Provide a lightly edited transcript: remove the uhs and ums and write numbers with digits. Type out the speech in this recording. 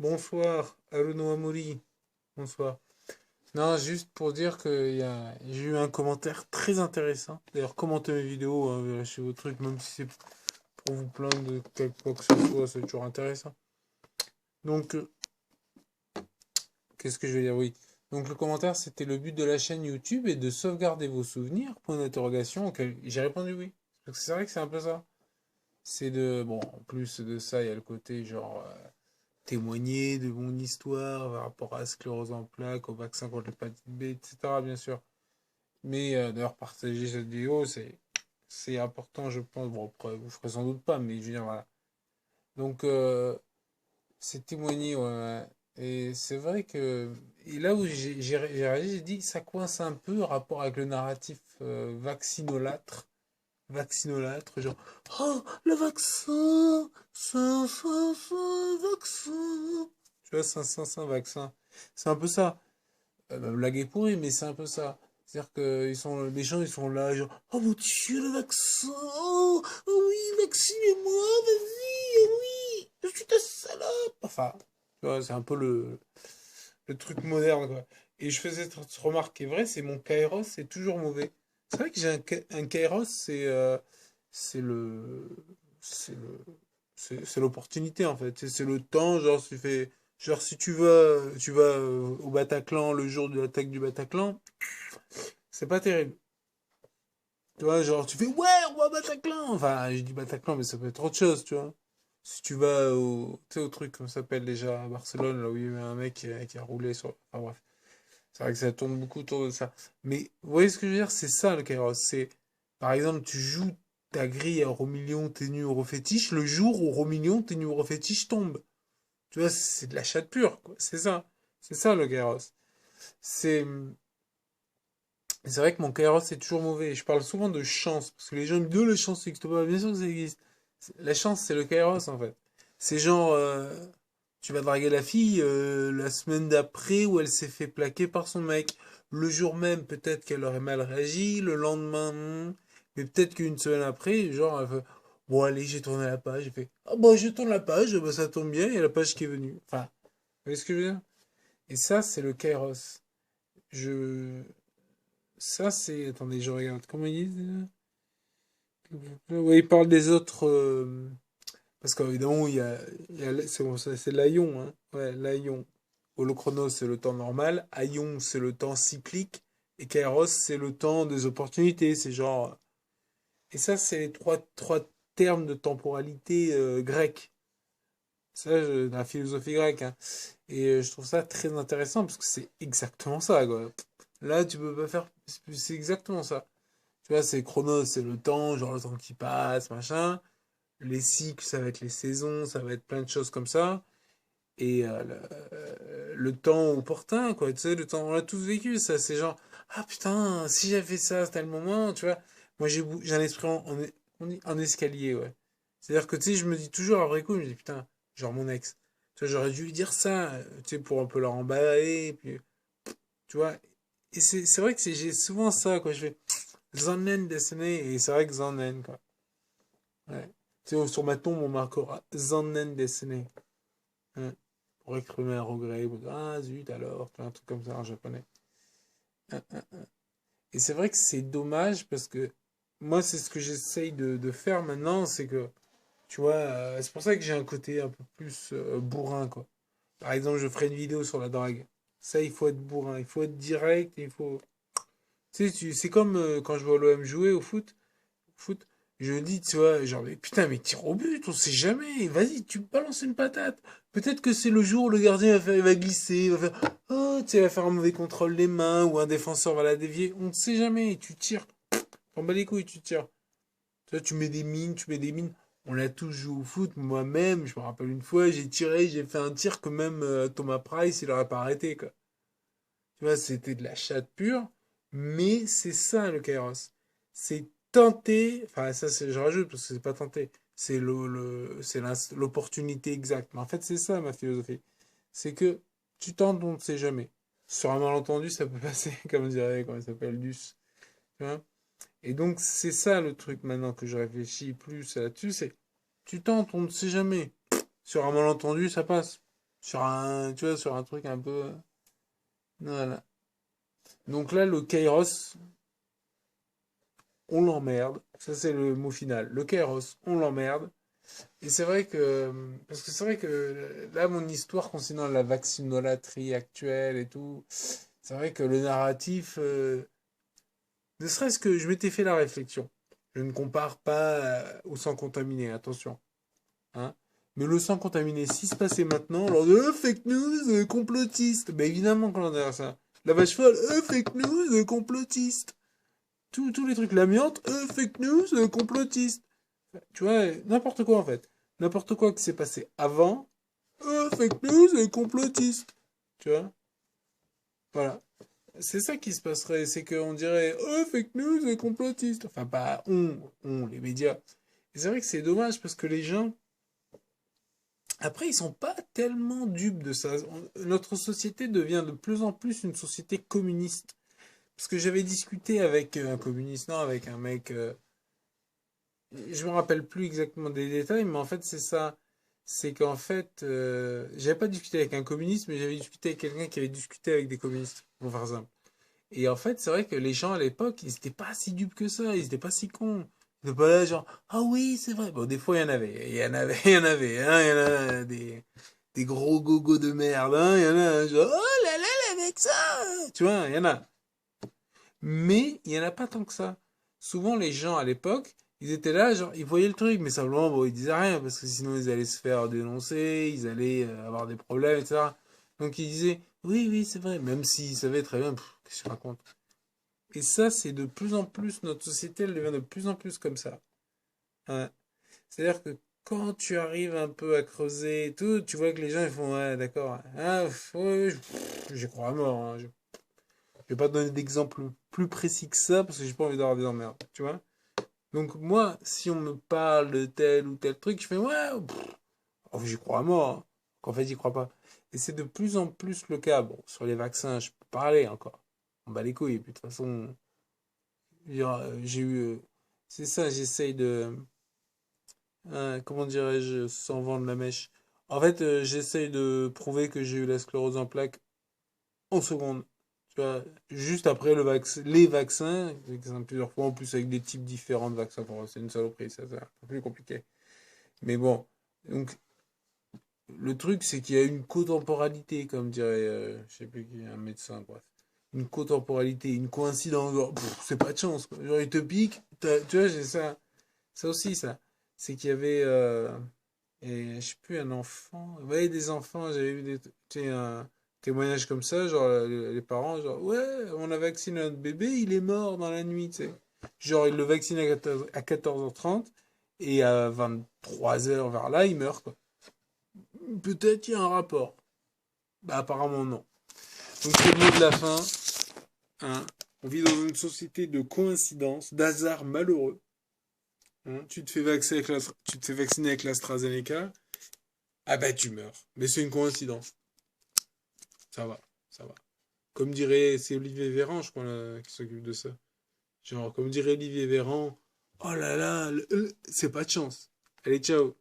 Bonsoir, Aruno Amori. Bonsoir. Non, juste pour dire que j'ai eu un commentaire très intéressant. D'ailleurs, commentez mes vidéos, hein, lâchez vos trucs, même si c'est pour vous plaindre de quelque quoi que ce soit, c'est toujours intéressant. Donc, qu'est-ce que je vais dire? Oui. Donc, le commentaire, c'était le but de la chaîne YouTube et de sauvegarder vos souvenirs, point d'interrogation, auquel j'ai répondu oui. Parce que c'est vrai que c'est un peu ça. C'est de, bon, en plus de ça, il y a le côté genre, témoigner de mon histoire par rapport à la sclérose en plaques, au vaccin contre l'hépatite B, etc. bien sûr. Mais d'ailleurs, partager cette vidéo, c'est important, je pense. Bon, après, vous ferez sans doute pas, mais je veux dire, voilà. Donc, c'est témoigner, ouais, ouais. Et c'est vrai que. Et là où j'ai réagi, j'ai dit, ça coince un peu rapport avec le narratif vaccinolâtre. Vaccinolâtre, genre, oh, le vaccin, vaccin. Tu vois, ça, vaccin. C'est un peu ça. Ma blague est pourrie, mais c'est un peu ça. C'est-à-dire que les gens, ils sont là, genre, oh mon Dieu, le vaccin, oh, oh oui, vaccinez-moi, vas-y, oh oui, je suis ta salope. Enfin, tu vois, c'est un peu le truc moderne, quoi. Et je faisais cette remarque qui est vraie, c'est mon kairos, c'est toujours mauvais. C'est vrai que j'ai un kairos, c'est le, c'est le, c'est l'opportunité en fait. C'est le temps, genre tu fais, genre si tu vas au Bataclan le jour de l'attaque du Bataclan, c'est pas terrible. Tu vois, genre tu fais ouais, on va au Bataclan. Enfin, je dis Bataclan, mais ça peut être autre chose, tu vois. Si tu vas tu sais, au truc, comme ça s'appelle déjà à Barcelone, là où il y avait un mec qui a roulé sur. Enfin bref. C'est vrai que ça tourne beaucoup autour de ça. Mais vous voyez ce que je veux dire? C'est ça le Kairos. C'est, par exemple, tu joues ta grille à euro million, tes numéros fétiches, le jour où euro million, tes numéros fétiches tombent. Tu vois, c'est de la chatte pure, quoi. C'est ça. C'est ça le Kairos. C'est, c'est vrai que mon Kairos c'est toujours mauvais. Je parle souvent de chance, parce que les gens me disent, oh, la chance ça n'existe pas. Bien sûr que ça existe. La chance, c'est le Kairos, en fait. C'est genre, tu vas draguer la fille la semaine d'après où elle s'est fait plaquer par son mec. Le jour même, peut-être qu'elle aurait mal réagi. Le lendemain, mais peut-être qu'une semaine après, genre, elle fait, bon, allez, j'ai tourné la page. J'ai fait, ah bon, je tourne la page, bah, ça tombe bien, il y a la page qui est venue. Enfin, vous voyez ce que je veux dire? Et ça, c'est le Kairos. Je... Ça, c'est... Attendez, je regarde. Comment ils disent? Oui, il parle des autres... parce qu'évidemment, c'est bon, c'est l'aion, hein. Ouais, l'aion. Holochronos, c'est le temps normal. Aion, c'est le temps cyclique. Et Kairos, c'est le temps des opportunités. C'est genre. Et ça, c'est les trois termes de temporalité grecque. Ça, dans la philosophie grecque, hein. Et je trouve ça très intéressant parce que c'est exactement ça, quoi. Là, tu peux pas faire. C'est exactement ça. Tu vois, c'est chronos, c'est le temps, genre le temps qui passe, machin. Les cycles, ça va être les saisons, ça va être plein de choses comme ça. Et le temps opportun, quoi. Tu sais, le temps, on l'a tous vécu, ça. C'est genre, ah putain, si j'avais fait ça à tel moment, tu vois. Moi, j'ai un esprit en escalier, ouais. C'est-à-dire que, tu sais, je me dis toujours après coup, je me dis, putain, genre mon ex. Tu vois, j'aurais dû lui dire ça, tu sais, pour un peu la remballer, puis, tu vois. Et c'est vrai que j'ai souvent ça, quoi. Je fais, Zanen dessiné, et c'est vrai que Zanen, quoi. Ouais. Tu sais, sur ma tombe, on marquera Zanen dessiné. Ouais. Pour exprimer un regret. Ah zut alors, tu vois, un truc comme ça en japonais. Et c'est vrai que c'est dommage parce que moi, c'est ce que j'essaye de faire maintenant, c'est que, tu vois, c'est pour ça que j'ai un côté un peu plus bourrin, quoi. Par exemple, je ferai une vidéo sur la drague. Ça, il faut être bourrin, il faut être direct, il faut... Tu sais, c'est comme quand je vois l'OM jouer au foot, je dis, tu vois, genre, mais putain, mais tire au but, on sait jamais. Vas-y, tu balances une patate. Peut-être que c'est le jour où le gardien il va glisser, il va faire, oh, tu sais, il va faire un mauvais contrôle des mains, ou un défenseur va la dévier. On ne sait jamais. Tu tires. T'en bats les couilles, tu tires. Tu vois, tu mets des mines, tu mets des mines. On l'a tous joué au foot. Moi-même, je me rappelle une fois, j'ai tiré, j'ai fait un tir que même Thomas Price, il aurait pas arrêté, quoi. Tu vois, c'était de la chatte pure, mais c'est ça le Kairos. C'est tenter, enfin ça je rajoute parce que c'est pas tenter, c'est l'opportunité exacte. Mais en fait, c'est ça ma philosophie. C'est que tu tentes, on ne sait jamais. Sur un malentendu, ça peut passer, comme dirait, comment il s'appelle, Luce. Tu vois. Et donc, c'est ça le truc maintenant que je réfléchis plus là-dessus, c'est tu tentes, on ne sait jamais. Sur un malentendu, ça passe. Sur un, tu vois, sur un truc un peu. Voilà. Donc là, le Kairos, on l'emmerde. Ça, c'est le mot final. Le Kairos, on l'emmerde. Et c'est vrai que, parce que c'est vrai que là, mon histoire concernant la vaccinolâtrie actuelle et tout, c'est vrai que le narratif, ne serait-ce que je m'étais fait la réflexion. Je ne compare pas au sang contaminé, attention. Hein. Mais le sang contaminé, si se passait maintenant, alors fake news, complotiste. Ben évidemment qu'on en dirait ça. La vache folle, fake news, complotiste. Tous les trucs, l'amiante, fake news, complotiste. Tu vois, n'importe quoi en fait. N'importe quoi qui s'est passé avant, fake news, complotiste. Tu vois, voilà. C'est ça qui se passerait, c'est qu'on dirait, fake news, complotiste. Enfin, pas les médias. Et c'est vrai que c'est dommage parce que les gens, après, ils sont pas tellement dupes de ça. Notre société devient de plus en plus une société communiste. Parce que j'avais discuté avec un communiste, non, avec un mec, je me rappelle plus exactement des détails, mais en fait, c'est ça. C'est qu'en fait, j'avais pas discuté avec un communiste, mais j'avais discuté avec quelqu'un qui avait discuté avec des communistes, pour faire simple. Et en fait, c'est vrai que les gens à l'époque, ils étaient pas si dupes que ça, ils étaient pas si cons. Ils étaient pas là, genre, ah oui, c'est vrai. Bon, des fois, il y en avait. Il y en avait, il y en avait, hein, il y en a des gros gogos de merde, hein, il y en a, genre, oh là là, avec ça. Tu vois, il y en a. Mais il y en a pas tant que ça. Souvent, les gens à l'époque, ils étaient là, genre, ils voyaient le truc, mais simplement, bon, ils disaient rien, parce que sinon, ils allaient se faire dénoncer, ils allaient avoir des problèmes, etc. Donc, ils disaient, oui, oui, c'est vrai, même s'ils savaient très bien, qu'est-ce que je raconte? Et ça, c'est de plus en plus, notre société, elle devient de plus en plus comme ça. Ouais. C'est-à-dire que quand tu arrives un peu à creuser et tout, tu vois que les gens, ils font, ouais, d'accord, ah, ouais, j'y crois à mort, hein. Je vais pas te donner d'exemple plus précis que ça, parce que j'ai pas envie d'avoir des emmerdes, tu vois. Donc moi, si on me parle de tel ou tel truc, je fais, ouais, oh, j'y crois à mort, hein. Qu'en fait, j'y crois pas. Et c'est de plus en plus le cas. Bon, sur les vaccins, je peux parler encore. On bat les couilles, et puis de toute façon, j'ai eu. C'est ça, j'essaye de. Comment dirais-je, sans vendre la mèche. En fait, j'essaye de prouver que j'ai eu la sclérose en plaques en seconde. Tu vois, juste après les vaccins, plusieurs fois en plus avec des types différents de vaccins. Bon, c'est une saloperie, ça, c'est un peu plus compliqué. Mais bon, donc le truc, c'est qu'il y a une cotemporalité, comme dirait, je sais plus qui, un médecin, bref. Une cotemporalité, une coïncidence, genre, c'est pas de chance, quoi. Genre, il te pique, tu vois, j'ai ça. Ça aussi, ça. C'est qu'il y avait, et je sais plus, un enfant. Ouais, des enfants, j'avais vu des, tu sais, un témoignage comme ça, genre les parents, genre, ouais, on a vacciné notre bébé, il est mort dans la nuit, tu sais. Genre, ils le vaccinent à 14h30 et à 23h vers là, il meurt, quoi. Peut-être il y a un rapport. Bah, apparemment, non. Donc, c'est le mot de la fin. Hein. On vit dans une société de coïncidences, d'hasards malheureux. Hein. Tu te fais vacciner avec l'AstraZeneca, ah bah tu meurs. Mais c'est une coïncidence. Ça va, ça va. Comme dirait, c'est Olivier Véran, je crois, là, qui s'occupe de ça. Genre, comme dirait Olivier Véran, oh là là, c'est pas de chance. Allez, ciao.